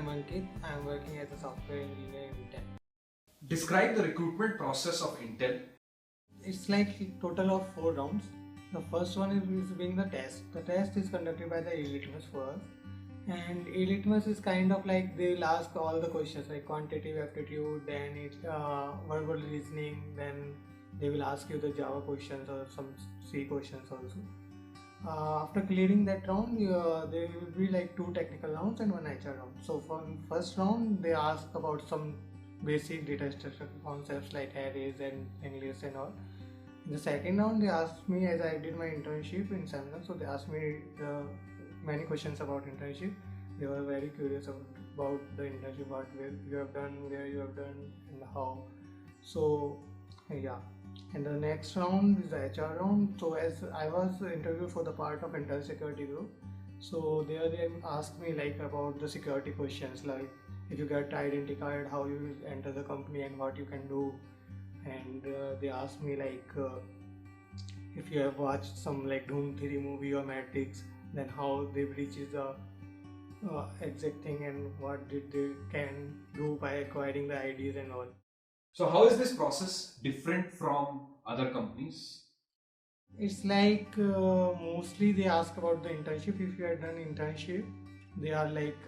I'm Ankit. I'm working as a software engineer in Intel. Describe the recruitment process of Intel. It's like total of 4 rounds. The first one is being the test. The test is conducted by the e-litmus first, and e-litmus is kind of like they will ask all the questions like quantitative aptitude, then verbal reasoning, then they will ask you the Java questions or some C questions also. After clearing that round, there will be like 2 technical rounds and 1 HR round. So for first round, they ask about some basic data structure concepts like arrays and lists and all. In the second round, they asked me, as I did my internship in Samsung, so they asked me many questions about internship. They were very curious about the internship, what you have done, where you have done, and how. So yeah. And the next round is the HR round. So as I was interviewed for the part of internal security group, so there they asked me like about the security questions, like if you get identity card, how you will enter the company and what you can do. And they asked me like if you have watched some like Doom 3 movie or Matrix, then how they breaches the exact thing and what did they can do by acquiring the IDs and all. So, how is this process different from other companies? It's like mostly they ask about the internship. If you have done internship, they are like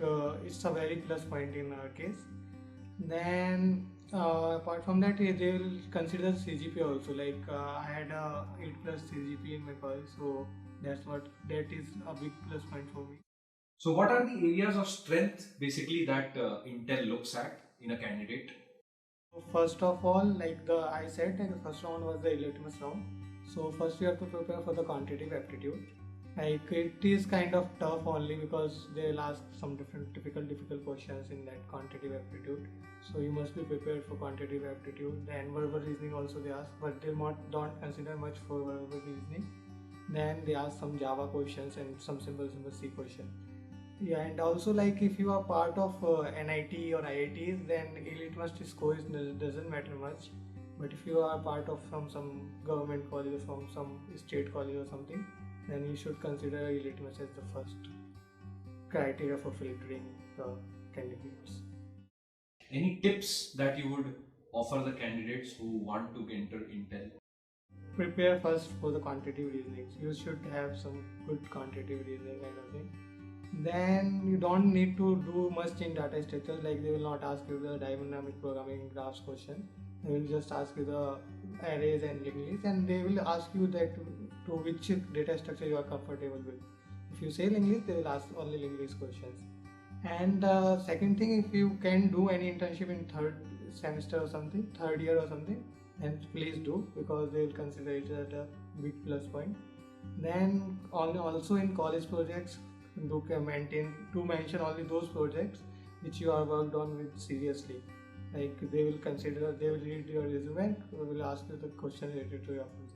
it's a very plus point in our case. Then apart from that, they will consider CGPA also. Like I had a 8+ CGPA in my college, so that is a big plus point for me. So, what are the areas of strength basically that Intel looks at in a candidate? So first of all, like I said, like the first round was the litmus round. So first you have to prepare for the quantitative aptitude. Like it is kind of tough only because they'll ask some different difficult questions in that quantitative aptitude. So you must be prepared for quantitative aptitude. Then verbal reasoning also they ask, but they don't consider much for verbal reasoning. Then they ask some Java questions and some simple C questions. Yeah, and also like if you are part of NIT or IITs, then e-litmus score doesn't matter much. But if you are part of from some government college or from some state college or something, then you should consider e-litmus as the first criteria for filtering the candidates. Any tips that you would offer the candidates who want to enter Intel? Prepare first for the quantitative reasoning. You should have some good quantitative reasoning kind of thing. Then you don't need to do much in data structures, like they will not ask you the dynamic programming graphs question. They will just ask you the arrays and linked lists, and they will ask you that to which data structure you are comfortable with. If you say linked list, they will ask only linked list questions. And second thing, if you can do any internship in third semester or something, third year or something, then please do, because they will consider it as a big plus point. Then also in college projects, do mention only those projects which you are worked on with seriously. Like they will read your resume and will ask you the question related to your project.